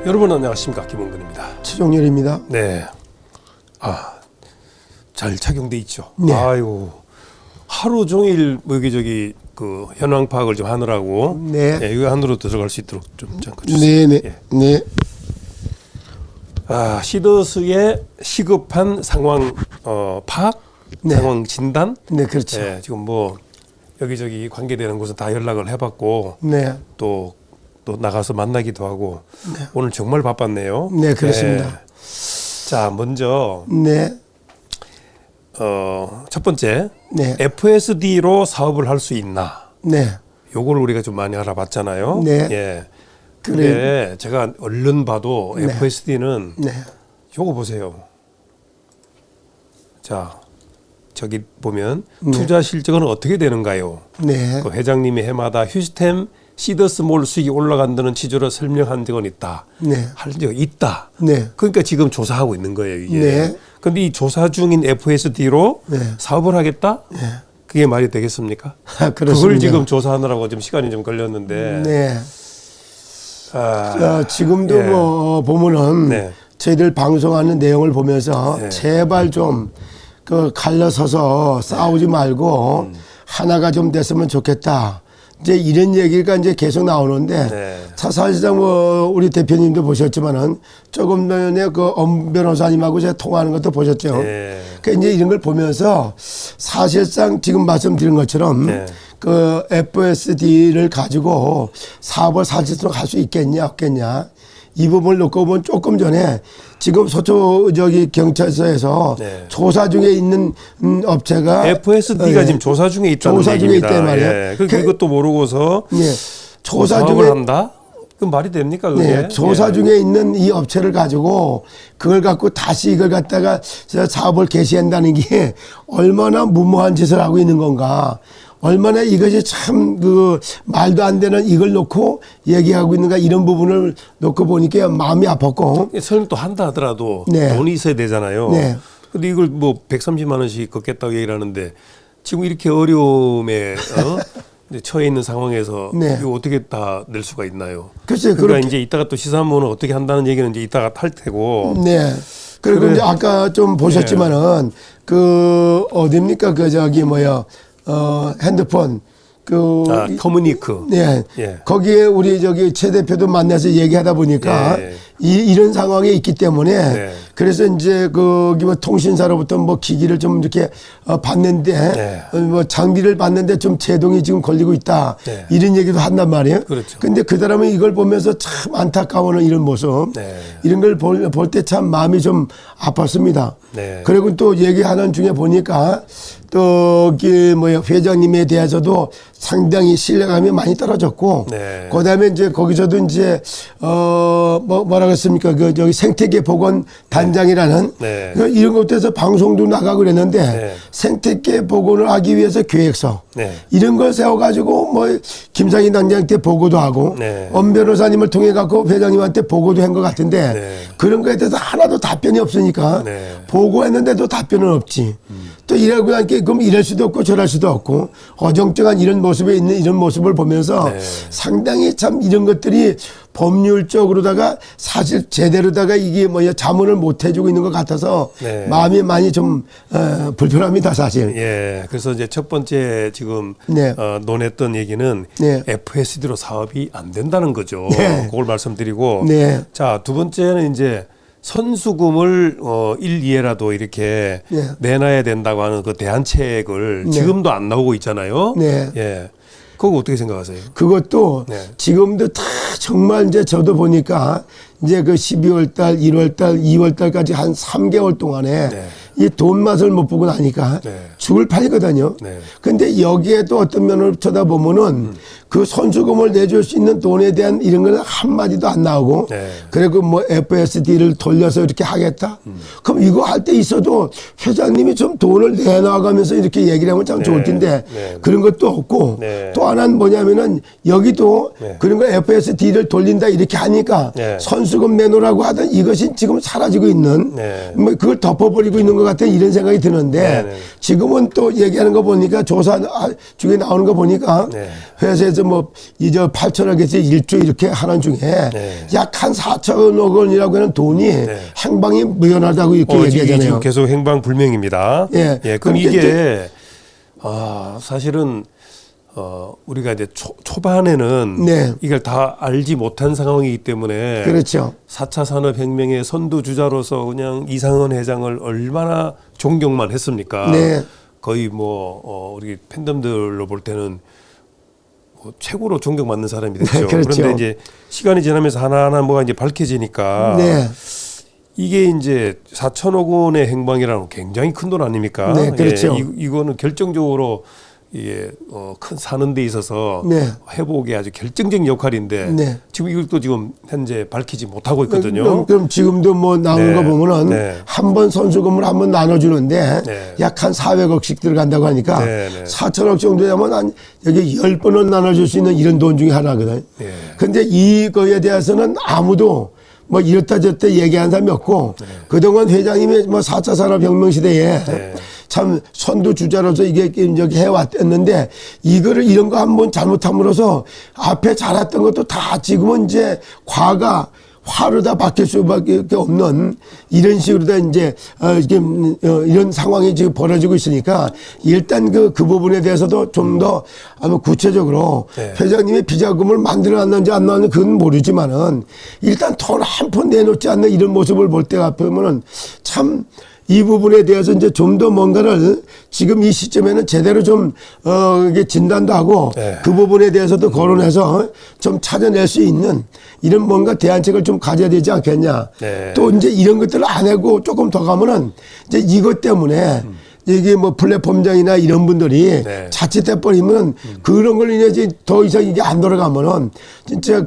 여러분 안녕하십니까, 김원근입니다. 최종렬입니다. 네, 잘 착용돼 있죠. 네. 아이고, 하루 종일 뭐 여기저기 그 현황 파악을 좀 하느라고 네. 이거 안으로 들어갈 수 있도록 좀 잠깐 주세요. 네네. 예. 네. 시더스의 시급한 상황 파악, 네. 상황 진단. 네, 그렇죠. 예, 지금 뭐 여기저기 관계되는 곳은 다 연락을 해봤고 네. 또 나가서 만나기도 하고 오늘 정말 바빴네요. 네, 그렇습니다. 예. 자, 먼저 네. 첫 번째, 네. FSD로 사업을 할 수 있나? 네. 요거를 우리가 좀 많이 알아봤잖아요. 네. 예. 근데 제가 얼른 봐도 네. FSD는 네. 요거 보세요. 자, 저기 보면 네. 투자 실적은 어떻게 되는가요? 네. 그 회장님이 해마다 휴스템 시더스몰 수익이 올라간다는 취지로 설명한 적은 있다. 네. 할 적이 있다. 네. 그러니까 지금 조사하고 있는 거예요, 이게. 네. 근데 이 조사 중인 FSD로 네. 사업을 하겠다? 네. 그게 말이 되겠습니까? 그렇습니다. 그걸 지금 조사하느라고 좀 시간이 좀 걸렸는데. 네. 아, 지금도 예. 뭐 보면은 네. 저희들 방송하는 내용을 보면서 네. 제발 좀 그 갈라서서 싸우지 말고 하나가 좀 됐으면 좋겠다. 이제 이런 얘기가 이제 계속 나오는데 네. 사실상 뭐 우리 대표님도 보셨지만은 조금 전에 그 엄 변호사님하고 제가 통화하는 것도 보셨죠. 네. 그러니까 이제 이런 걸 보면서 사실상 지금 말씀드린 것처럼 네. 그 FSD를 가지고 사업을 사실상 할 수 있겠냐 없겠냐 이 부분을 놓고 보면 조금 전에 지금 서초 저기 경찰서에서 네. 조사 중에 있는 업체가 FSD가 지금 조사 중에 있다는 조사 중에 얘기입니다. 있단 말이에요. 예. 그것도 모르고서 예. 조사 사업을 중에 한다? 그 말이 됩니까, 그게? 네, 조사 예. 중에 있는 이 업체를 가지고 그걸 갖고 다시 이걸 갖다가 사업을 개시한다는 게 얼마나 무모한 짓을 하고 있는 건가. 얼마나 이것이 참 그 말도 안 되는 이걸 놓고 얘기하고 있는가 이런 부분을 놓고 보니까 마음이 아팠고. 설명 또 한다 하더라도 네. 돈이 있어야 되잖아요. 네. 근데 이걸 뭐 130만 원씩 걷겠다고 얘기를 하는데 지금 이렇게 어려움에 이제 처해 있는 상황에서 네. 이거 어떻게 다 낼 수가 있나요? 글쎄요, 그러니까 그렇게- 이제 이따가 또 시사모는 어떻게 한다는 얘기는 이제 이따가 할 테고. 네. 그리고 그래. 이제 아까 좀 보셨지만은 그 어딥니까 그 저기 뭐야 핸드폰 그 커뮤니크. 네. 예. 거기에 우리 저기 최 대표도 만나서 얘기하다 보니까 예. 이런 상황에 있기 때문에 네. 그래서 이제 거기 뭐 통신사로부터 뭐 기기를 좀 이렇게 받는데 네. 뭐 장비를 받는데 좀 제동이 지금 걸리고 있다. 네. 이런 얘기도 한단 말이에요. 그렇죠. 근데 그 사람은 이걸 보면서 참 안타까워하는 이런 모습. 네. 이런 걸 볼 때 참 마음이 좀 아팠습니다. 네. 그리고 또 얘기하는 중에 보니까 또 뭐야 회장님에 대해서도 상당히 신뢰감이 많이 떨어졌고, 네. 그다음에 이제 거기서도 이제 뭐라고 했습니까? 그 저기 생태계 보건 단장이라는 네. 이런 것들에서 방송도 나가고 그랬는데 네. 생태계 보건을 하기 위해서 계획서 네. 이런 걸 세워가지고 뭐 김상희 단장한테 보고도 하고 네. 엄 변호사님을 통해 갖고 회장님한테 보고도 한 것 같은데 네. 그런 거에 대해서 하나도 답변이 없으니까 네. 보고했는데도 답변은 없지. 또 이러고 나니까 그럼 이럴 수도 없고 저럴 수도 없고 어정쩡한 이런 모습에 있는 이런 모습을 보면서 네. 상당히 참 이런 것들이 법률적으로다가 사실 제대로다가 이게 뭐야 자문을 못 해주고 있는 것 같아서 네. 마음이 많이 좀 불편합니다 사실. 예, 그래서 이제 첫 번째 지금 네. 논했던 얘기는 네. FSD로 사업이 안 된다는 거죠. 네. 그걸 말씀드리고, 네. 자, 두 번째는 이제 선수금을 1, 2회라도 이렇게 네. 내놔야 된다고 하는 그 대안책을 네. 지금도 안 나오고 있잖아요. 네. 예, 그거 어떻게 생각하세요? 그것도 네. 지금도 다 정말 이제 저도 보니까 이제 그 12월 달, 1월 달, 2월 달까지 한 3개월 동안에 네. 이 돈 맛을 못 보고 나니까 네. 죽을 판이거든요. 네. 근데 여기에도 어떤 면을 쳐다보면은 그 선수금을 내줄 수 있는 돈에 대한 이런 건 한마디도 안 나오고 네. 그리고 뭐 FSD를 돌려서 이렇게 하겠다. 그럼 이거 할 때 있어도 회장님이 좀 돈을 내놔가면서 이렇게 얘기를 하면 참 좋을 텐데 네. 그런 것도 없고 네. 또 하나는 뭐냐면은 여기도 네. 그런 거 FSD를 돌린다 이렇게 하니까 네. 선수금 내놓으라고 하던 이것이 지금 사라지고 있는 네. 뭐 그걸 덮어버리고 있는 것 같은 이런 생각이 드는데 네네. 지금은 또 얘기하는 거 보니까 조사 중에 나오는 거 보니까 네. 회사에서 뭐 이제 8천억에서 1조 이렇게 하는 중에 네. 약 한 4천억 원이라고 하는 돈이 네. 행방이 무연하다고 이렇게 얘기하잖아요. 지금 계속 행방 불명입니다. 예. 그럼 그러니까 이게 사실은 우리가 이제 초반에는 네. 이걸 다 알지 못한 상황이기 때문에 그렇죠. 4차 산업혁명의 선두주자로서 그냥 이상헌 회장을 얼마나 존경만 했습니까? 네. 거의 뭐 우리 팬덤들로 볼 때는 뭐 최고로 존경받는 사람이 됐죠. 네, 그렇죠. 그런데 이제 시간이 지나면서 하나하나 뭐가 이제 밝혀지니까 네. 이게 이제 4천억 원의 행방이라는 건 굉장히 큰 돈 아닙니까? 네, 그렇죠. 예, 이거는 결정적으로 이게 큰 사는 데 있어서 네. 회복에 아주 결정적인 역할인데 네. 지금 이걸 또 지금 현재 밝히지 못하고 있거든요. 그럼 지금도 뭐 나오는 네. 거 보면은 네. 한 번 선수금을 한 번 나눠주는데 네. 약 한 400억씩 들어간다고 하니까 네, 네. 4천억 정도 되면 한 여기 10번은 나눠줄 수 있는 이런 돈 중에 하나거든. 네. 근데 이거에 대해서는 아무도 뭐 이렇다 저렇다 얘기한 사람이 없고 그동안 회장님이 뭐 4차 산업혁명 시대에 네. 참 선두주자로서 이게 저기 해왔었는데 이거를 이런 거 한번 잘못함으로써 앞에 잘했던 것도 다 지금은 이제 과가 화로 다 바뀔 수밖에 없는 이런 식으로 다 이제 이런 상황이 지금 벌어지고 있으니까 일단 그 부분에 대해서도 좀 더 아마 구체적으로 네. 회장님이 비자금을 만들어놨는지 안 나왔는지 그건 모르지만은 일단 돈 한 푼 내놓지 않는 이런 모습을 볼 때가 보면은 참 이 부분에 대해서 이제 좀 더 뭔가를 지금 이 시점에는 제대로 좀, 이게 진단도 하고 네. 그 부분에 대해서도 거론해서 좀 찾아낼 수 있는 이런 뭔가 대안책을 좀 가져야 되지 않겠냐. 네. 또 이제 이런 것들을 안 하고 조금 더 가면은 이제 이것 때문에 이게 뭐 플랫폼장이나 이런 분들이 네. 자칫해버리면 그런 걸 인해서 더 이상 이게 안 돌아가면은 진짜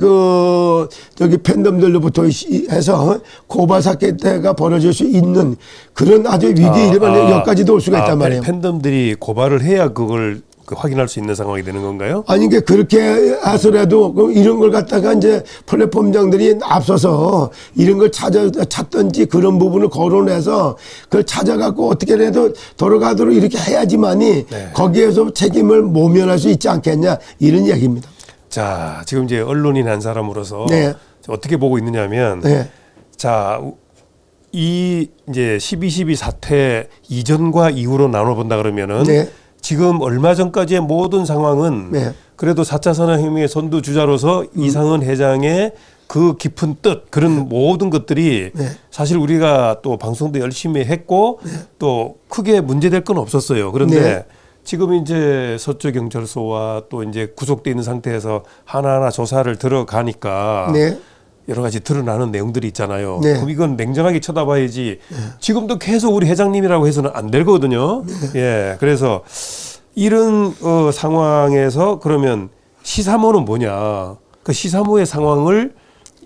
저기 팬덤들로부터 해서 고발 사태가 벌어질 수 있는 그런 아주 위기에 이르는 역까지도 올 수가 있단 말이에요. 팬덤들이 고발을 해야 그걸 확인할 수 있는 상황이 되는 건가요? 아니, 이게 그렇게 해서라도 이런 걸 갖다가 이제 플랫폼장들이 앞서서 이런 걸 찾던지 그런 부분을 거론해서 그걸 찾아갖고 어떻게라도 돌아가도록 이렇게 해야지만이 네. 거기에서 책임을 모면할 수 있지 않겠냐 이런 이야기입니다. 자, 지금 이제 언론인 한 사람으로서 네. 어떻게 보고 있느냐면 네. 자, 이 이제 12.12 사태 이전과 이후로 나눠본다 그러면은 네. 지금 얼마 전까지의 모든 상황은 네. 그래도 4차 산업혁명의 선두주자로서 이상헌 회장의 그 깊은 뜻 그런 모든 것들이 네. 사실 우리가 또 방송도 열심히 했고 또 크게 문제될 건 없었어요. 그런데 네. 지금 이제 서초 경찰서와 또 이제 구속돼 있는 상태에서 하나하나 조사를 들어가니까 네. 여러 가지 드러나는 내용들이 있잖아요. 네. 그럼 이건 냉정하게 쳐다봐야지. 지금도 계속 우리 회장님이라고 해서는 안 되거든요. 예, 그래서 이런 상황에서 그러면 시사모는 뭐냐? 그 시사모의 상황을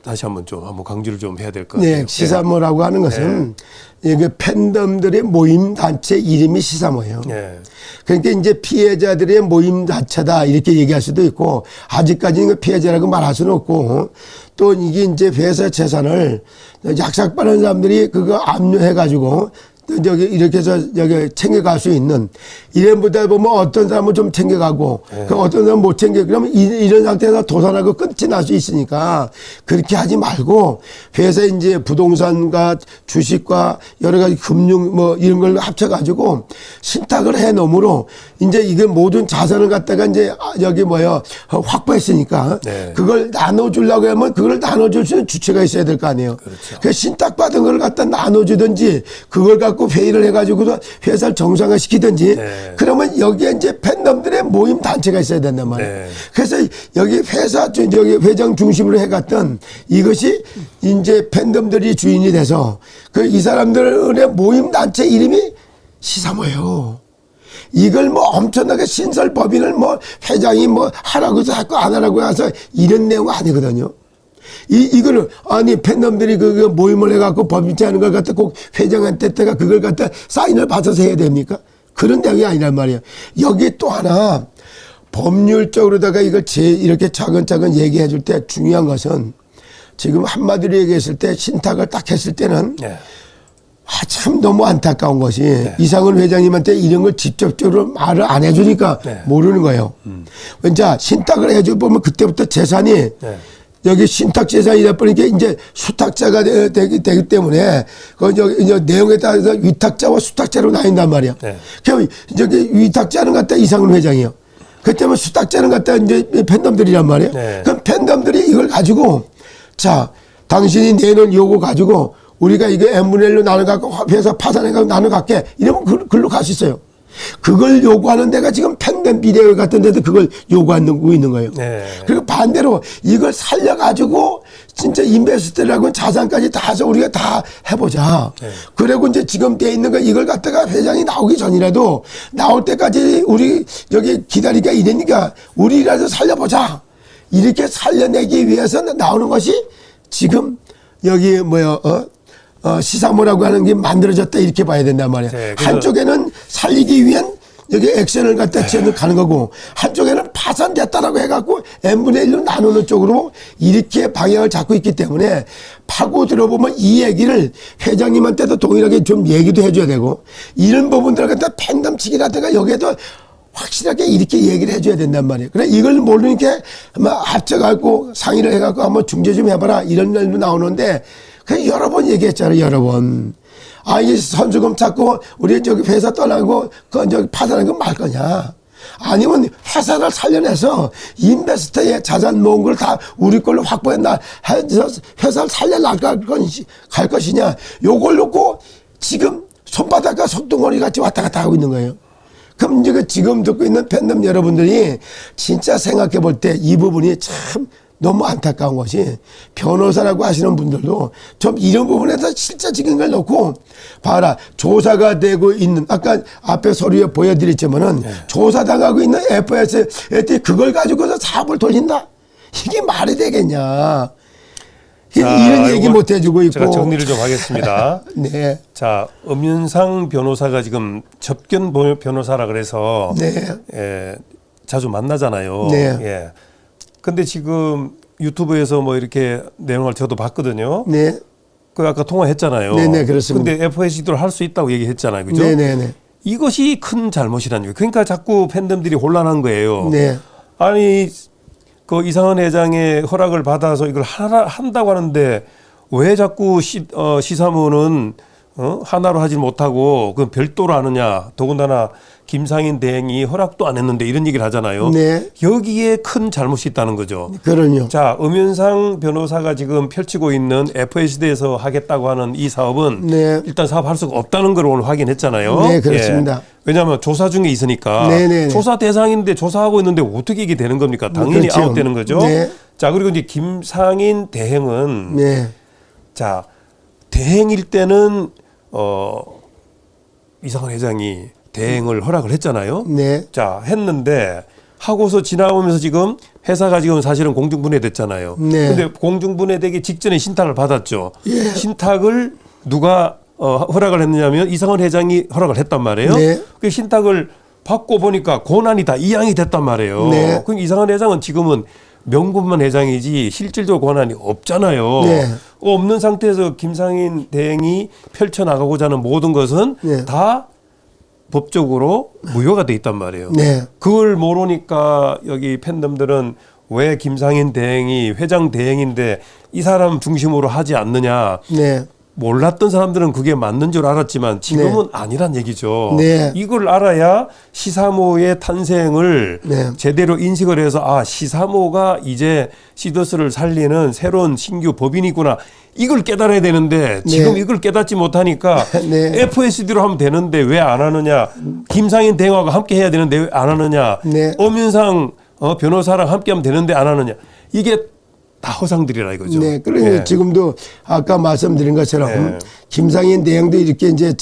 다시 한번 강조를 좀 해야 될 것 같아요. 네, 시사모라고 하는 것은 이게 팬덤들의 모임 단체 이름이 시사모예요. 예. 그러니까 이제 피해자들의 모임 자체다 이렇게 얘기할 수도 있고 아직까지는 그 피해자라고 말할 수는 없고 또 이게 이제 회사 재산을 약삭빠른 사람들이 그거 압류해가지고 여기 이렇게 해서 여기 챙겨갈 수 있는 이래보다 보면 어떤 사람은 좀 챙겨가고 그 어떤 사람은 못 챙겨 그러면 이런 상태에서 도산하고 끝이 날 수 있으니까 그렇게 하지 말고 회사 이제 부동산과 주식과 여러 가지 금융 뭐 이런 걸 합쳐가지고 신탁을 해 놓으므로 이제 이게 모든 자산을 갖다가 이제 여기 확보했으니까 네. 그걸 나눠주려고 하면 그걸 나눠줄 수 있는 주체가 있어야 될 거 아니에요. 그렇죠. 그 신탁받은 걸 갖다 나눠주든지 그걸 갖고 회의를 해가지고 회사를 정상화시키든지 네. 그러면 여기에 이제 팬덤들의 모임 단체가 있어야 된단 말이에요. 네. 그래서 여기 회사 여기 회장 중심으로 해갔던 이것이 이제 팬덤들이 주인이 돼서 그 이 사람들의 모임 단체 이름이 시사모예요. 이걸 뭐 엄청나게 신설법인을 뭐 회장이 뭐 하라고 해서 자꾸 안 하라고 해서 이런 내용 아니거든요. 이거를, 아니, 팬덤들이 그 모임을 해갖고 법인체 하는 걸 갖다 꼭 회장한테다가 그걸 갖다 사인을 받아서 해야 됩니까? 그런 내용이 아니란 말이에요. 여기 또 하나, 법률적으로다가 이걸 이렇게 차근차근 얘기해 줄 때 중요한 것은 지금 한마디로 얘기했을 때 신탁을 딱 했을 때는 예. 참 너무 안타까운 것이 이상은 회장님한테 이런 걸 직접적으로 말을 안 해주니까 모르는 거예요. 자, 신탁을 해줘 보면 그때부터 재산이 여기 신탁 재산이다 보니까 이제 수탁자가 되기 때문에 그 이제 내용에 따라서 위탁자와 수탁자로 나뉜단 말이야. 그럼 저기 위탁자는 갖다 이상은 회장이요. 그때면 수탁자는 갖다 이제 팬덤들이란 말이에요. 그럼 팬덤들이 이걸 가지고 자, 당신이 내놓은 요거 가지고 우리가 이거 n분의 1로 나눠갖고 회사 파산해갖고 나눠갈게. 이러면 글로 갈 수 있어요. 그걸 요구하는 데가 지금 팬덤 비대회 같은 데도 그걸 요구하고 있는 거예요. 그리고 반대로 이걸 살려가지고 진짜 인베스트라고 자산까지 다 해서 우리가 다 해보자. 그리고 이제 지금 돼 있는 거 이걸 갖다가 회장이 나오기 전이라도 나올 때까지 우리 여기 기다리기가 이러니까 우리라도 살려보자. 이렇게 살려내기 위해서 나오는 것이 지금 여기 시사모라고 하는 게 만들어졌다 이렇게 봐야 된단 말이야. 한쪽에는 살리기 위한 여기 액션을 갖다 가는 거고 한쪽에는 파산됐다라고 해갖고 n분의 1로 나누는 쪽으로 이렇게 방향을 잡고 있기 때문에 파고 들어보면 이 얘기를 회장님한테도 동일하게 좀 얘기도 해줘야 되고 이런 부분들을 갖다 팬덤치기라든가 여기에도 확실하게 이렇게 얘기를 해줘야 된단 말이에요. 그래 이걸 모르니까 합쳐갖고 상의를 해갖고 한번 중재 좀 해봐라 이런 날도 나오는데 그 여러 번 얘기했잖아요. 여러 번. 아, 이 선수금 찾고 우리 저기 회사 떠나고 그 저기 파산한 거 말 거냐? 아니면 회사를 살려내서 인베스터의 자산 모은 걸 다 우리 걸로 확보했나 해서 회사를 살려나갈 갈 것이냐? 요걸 놓고 지금 손바닥과 손등어리 같이 왔다 갔다 하고 있는 거예요. 그럼 이제 지금 듣고 있는 팬덤 여러분들이 진짜 생각해 볼 때 이 부분이 참 너무 안타까운 것이 변호사라고 하시는 분들도 좀 이런 부분에서 실제적인 걸 놓고 봐라. 조사가 되고 있는 아까 앞에 서류에 보여드렸지만은 조사당하고 있는 FS 그걸 가지고서 사업을 돌린다. 이게 말이 되겠냐. 이런 얘기 못 해주고 있고. 제가 정리를 좀 하겠습니다. 네. 자, 엄윤상 변호사가 지금 접견 변호사라 그래서 자주 만나잖아요. 예. 근데 지금 유튜브에서 뭐 이렇게 내용을 저도 봤거든요. 그 아까 통화했잖아요. 네네, 그렇습니다. 근데 FSC도 할 수 있다고 얘기했잖아요. 그죠? 네네네. 이것이 큰 잘못이라는 거예요. 그러니까 자꾸 팬덤들이 혼란한 거예요. 아니, 그 이상은 회장의 허락을 받아서 이걸 한다고 하는데 왜 자꾸 시사모는 하나로 하지 못하고 그 별도로 하느냐. 더군다나 김상인 대행이 허락도 안 했는데 이런 얘기를 하잖아요. 여기에 큰 잘못이 있다는 거죠. 그럼요. 자, 엄윤상 변호사가 지금 펼치고 있는 FSD에서 하겠다고 하는 이 사업은 일단 사업할 수가 없다는 걸 오늘 확인했잖아요. 네, 그렇습니다. 왜냐하면 조사 중에 있으니까 조사 대상인데 조사하고 있는데 어떻게 이게 되는 겁니까? 당연히 그렇죠. 아웃되는 거죠. 자, 그리고 이제 김상인 대행은 자, 대행일 때는 이상한 회장이 대행을 허락을 했잖아요. 자, 했는데 하고서 지나오면서 지금 회사가 지금 사실은 공중분해됐잖아요. 근데 공중분해되기 직전에 신탁을 받았죠. 신탁을 누가 허락을 했느냐면 이상한 회장이 허락을 했단 말이에요. 그 신탁을 받고 보니까 고난이 다 이양이 됐단 말이에요. 그럼 이상한 회장은 지금은 명분만 회장이지 실질적 권한이 없잖아요. 없는 상태에서 김상인 대행이 펼쳐나가고자 하는 모든 것은 다 법적으로 무효가 돼 있단 말이에요. 그걸 모르니까 여기 팬덤들은 왜 김상인 대행이 회장 대행인데 이 사람 중심으로 하지 않느냐. 몰랐던 사람들은 그게 맞는 줄 알았지만 지금은 아니란 얘기죠. 이걸 알아야 시사모의 탄생을 제대로 인식을 해서 아, 시사모가 이제 시더스를 살리는 새로운 신규 법인이구나. 이걸 깨달아야 되는데 지금 이걸 깨닫지 못하니까 FSD로 하면 되는데 왜 안 하느냐. 김상인 대행하고 함께 해야 되는데 왜 안 하느냐. 엄윤상 변호사랑 함께 하면 되는데 안 하느냐. 이게 다 허상들이라 이거죠. 그러니까 지금도 아까 말씀드린 것처럼 김상인 대행도 이렇게 이제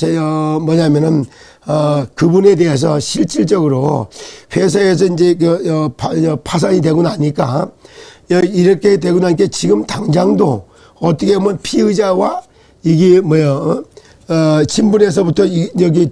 뭐냐면은 그분에 대해서 실질적으로 회사에서 이제 파산이 되고 나니까 이렇게 되고 나니까 지금 당장도 어떻게 보면 피의자와 이게 신분에서부터 여기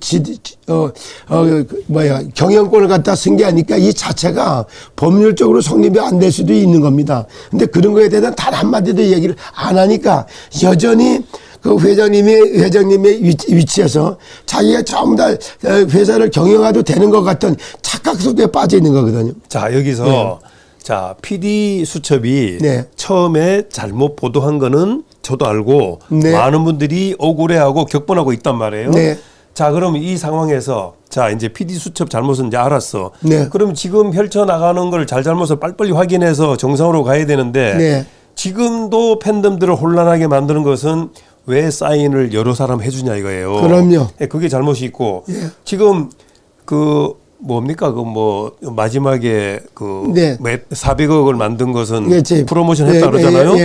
경영권을 갖다 승계하니까 이 자체가 법률적으로 성립이 안 될 수도 있는 겁니다. 근데 그런 거에 대해서는 단 한마디도 얘기를 안 하니까 여전히 그 회장님의 위치에서 자기가 전부 다 회사를 경영해도 되는 것 같은 착각 속에 빠져 있는 거거든요. 자, 여기서 자, PD 수첩이 네. 처음에 잘못 보도한 거는 저도 알고 네. 많은 분들이 억울해하고 격분하고 있단 말이에요. 네. 자, 그럼 이 상황에서 자, 이제 PD 수첩 잘못은 이제 알았어. 네. 그럼 지금 펼쳐 나가는 걸 잘잘못을 빨리빨리 확인해서 정상으로 가야 되는데 네. 지금도 팬덤들을 혼란하게 만드는 것은 왜 사인을 여러 사람 해주냐 이거예요. 그럼요. 예, 그게 잘못이 있고 예. 지금 그 뭡니까 그 뭐 마지막에 그 네. 400억을 만든 것은 예, 제- 프로모션 예, 했다 그러잖아요.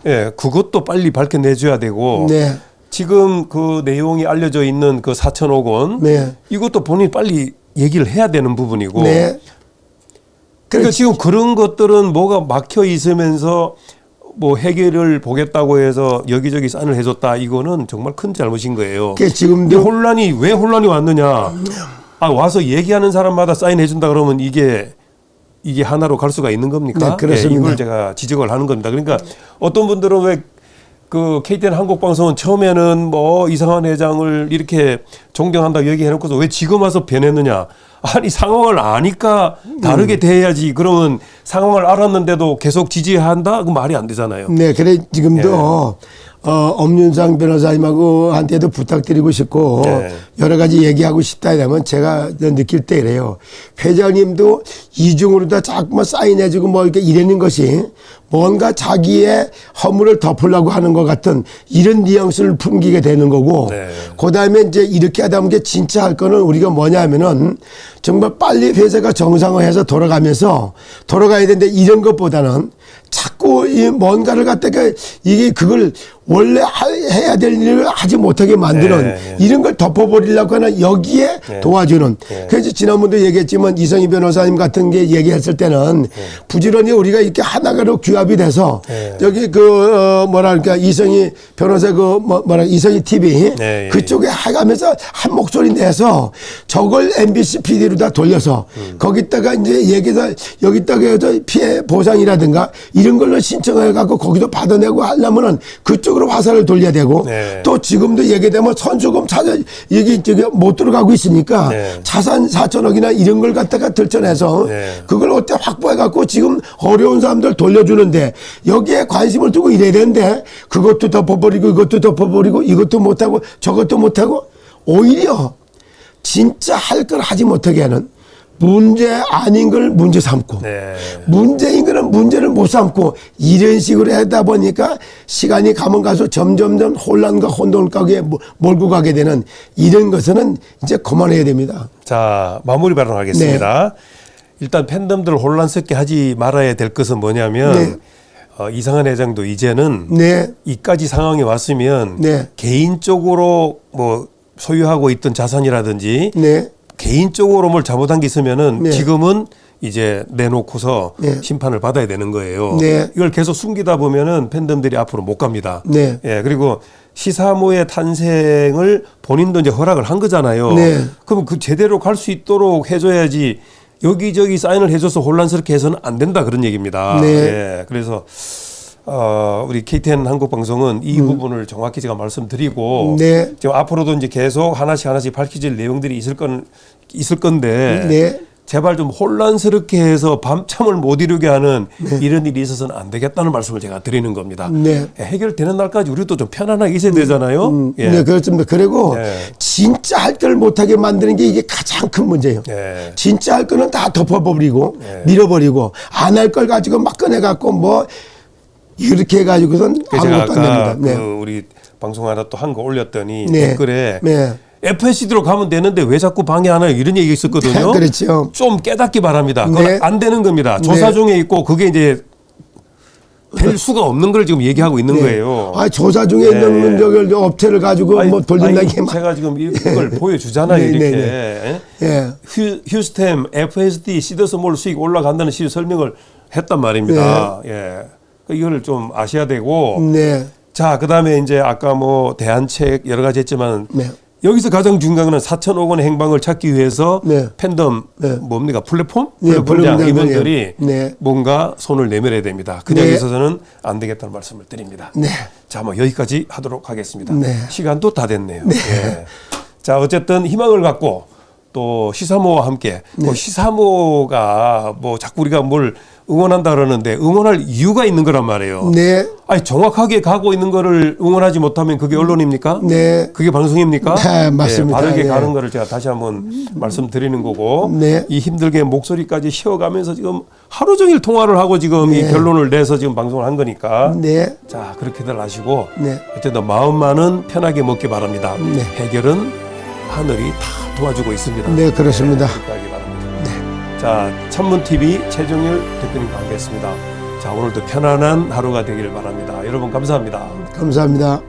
예. 그것도 빨리 밝혀내줘야 되고 네. 지금 그 내용이 알려져 있는 그 4천억 원 네. 이것도 본인이 빨리 얘기를 해야 되는 부분이고 네. 그러니까 지금 그런 것들은 뭐가 막혀 있으면서 뭐 해결을 보겠다고 해서 여기저기 사인을 해줬다 이거는 정말 큰 잘못인 거예요. 그 근데 지금도 혼란이 왜 혼란이 왔느냐? 아 와서 얘기하는 사람마다 사인해 준다 그러면 이게 하나로 갈 수가 있는 겁니까? 네, 그렇습니다. 이걸 제가 지적을 하는 겁니다. 그러니까 어떤 분들은 왜 그 KTN 한국방송은 처음에는 뭐 이상한 회장을 이렇게 존경한다 얘기해놓고서 왜 지금 와서 변했느냐? 아니 상황을 아니까 다르게 대해야지. 그러면 상황을 알았는데도 계속 지지한다? 그 말이 안 되잖아요. 네, 그래 지금도 엄윤상 변호사님하고 한테도 부탁드리고 싶고 네. 여러 가지 얘기하고 싶다 이러면 제가 느낄 때 이래요. 회장님도 이중으로 다 자꾸만 사인해주고 뭐 이렇게 이러는 것이 뭔가 자기의 허물을 덮으려고 하는 것 같은 이런 뉘앙스를 풍기게 되는 거고 네. 그다음에 이제 이렇게 하다 보면 진짜 할 거는 우리가 뭐냐면은 정말 빨리 회사가 정상화해서 돌아가야 되는데 이런 것보다는 자꾸 이 뭔가를 갖다가 이게 그걸 원래 해야 될 일을 하지 못하게 만드는 네. 이런 걸 덮어버리려고 하는 여기에 네. 도와주는 네. 그래서 지난번도 얘기했지만 이성희 변호사님 같은 게 얘기했을 때는 부지런히 우리가 이렇게 하나로 규합이 돼서 네. 여기 뭐랄까 이성희 변호사 이성희 TV 네. 그쪽에 해가면서 한 목소리 내서 저걸 MBC PD로 다 돌려서 거기다가 이제 얘기해서 여기다가 해서 피해 보상이라든가 이런 걸로 신청해 갖고 거기도 받아내고 하려면은 그쪽으로 화살을 돌려야 되고 네. 또 지금도 얘기되면 선수금 찾아 이게 저기 못 들어가고 있으니까 네. 자산 4천억이나 이런 걸 갖다가 들춰내서 네. 그걸 어때 확보해 갖고 지금 어려운 사람들 돌려주는데 여기에 관심을 두고 이래야 되는데 그것도 덮어버리고 이것도 덮어버리고 이것도 못하고 저것도 못하고 오히려 진짜 할 걸 하지 못하게 하는 문제 아닌 걸 문제 삼고 네. 문제인 거는 문제를 못 삼고 이런 식으로 하다 보니까 시간이 가면 가서 점점점 혼란과 혼돈을 가게 몰고 가게 되는 이런 것은 이제 그만해야 됩니다. 자, 마무리 발언하겠습니다. 일단 팬덤들을 혼란스럽게 하지 말아야 될 것은 뭐냐면 네. 이상한 회장도 이제는 네. 이까지 상황이 왔으면 네. 개인적으로 뭐 소유하고 있던 자산이라든지 네. 개인적으로 뭘 잘못한 게 있으면은 네. 지금은 이제 내놓고서 네. 심판을 받아야 되는 거예요. 네. 이걸 계속 숨기다 보면은 팬덤들이 앞으로 못 갑니다. 네. 예, 그리고 시사모의 탄생을 본인도 이제 허락을 한 거잖아요. 네. 그럼 그 제대로 갈 수 있도록 해줘야지 여기저기 사인을 해줘서 혼란스럽게 해서는 안 된다 그런 얘기입니다. 네. 예, 그래서 우리 KTN 한국방송은 이 부분을 정확히 제가 말씀드리고 네. 지금 앞으로도 이제 계속 하나씩 밝혀질 내용들이 있을 건데 네. 제발 좀 혼란스럽게 해서 밤참을 못 이루게 하는 이런 일이 있어서는 안 되겠다는 말씀을 제가 드리는 겁니다. 네. 해결되는 날까지 우리도 좀 편안하게 있어야 되잖아요. 예. 네, 그렇습니다. 그리고 네. 진짜 할 걸 못하게 만드는 게 이게 가장 큰 문제예요. 예. 진짜 할 거는 다 덮어버리고 네. 밀어버리고 안 할 걸 가지고 막 꺼내갖고 뭐 이렇게 해가지고선 제가 아무것도 안 아까 됩니다. 그 우리 방송 하나 또 한 거 올렸더니 네. 댓글에 네. FSC로 가면 되는데 왜 자꾸 방해하나요? 이런 얘기 있었거든요. 그렇죠. 좀 깨닫기 바랍니다. 그건 네. 안 되는 겁니다. 조사 중에 있고 그게 이제 될 수가 없는 걸 지금 얘기하고 있는 네. 거예요. 아, 조사 중에 네. 있는 저기 업체를 가지고 아니, 뭐 돌린다기 막. 제가 지금 이걸 보여주잖아요. 네, 이렇게. 네, 예. 휴스템, FSD, 시더스몰 수익 올라간다는 식으로 설명을 했단 말입니다. 예. 이거를 좀 아셔야 되고. 네. 자, 그다음에 이제 아까 뭐 대안책 여러 가지 했지만 네. 여기서 가장 중요한 건 4천억 원의 행방을 찾기 위해서 네. 팬덤 네. 뭡니까 플랫폼? 네, 플랫폼장 플랫폼장, 이분들이 네. 뭔가 손을 내밀어야 됩니다. 그냥 네. 있어서는 안 되겠다는 말씀을 드립니다. 네. 자, 뭐 여기까지 하도록 하겠습니다. 네. 시간도 다 됐네요. 예. 자, 어쨌든 희망을 갖고 또 시사모와 함께 뭐 시사모가 뭐 자꾸 우리가 뭘 응원한다 그러는데 응원할 이유가 있는 거란 말이에요. 네. 아니 정확하게 가고 있는 거를 응원하지 못하면 그게 언론입니까? 네. 그게 방송입니까? 네, 맞습니다. 예, 바르게 예. 가는 거를 제가 다시 한번 말씀드리는 거고 네. 이 힘들게 목소리까지 쉬어가면서 지금 하루 종일 통화를 하고 지금 이 결론을 내서 지금 방송을 한 거니까 네. 자 그렇게들 하시고 네. 어쨌든 마음만은 편하게 먹기 바랍니다. 네. 해결은 하늘이 다 도와주고 있습니다. 네, 그렇습니다. 그렇게 하기 바랍니다. 자, 천문TV 최종일 대표님과 함께했습니다. 자, 오늘도 편안한 하루가 되기를 바랍니다. 여러분 감사합니다. 감사합니다.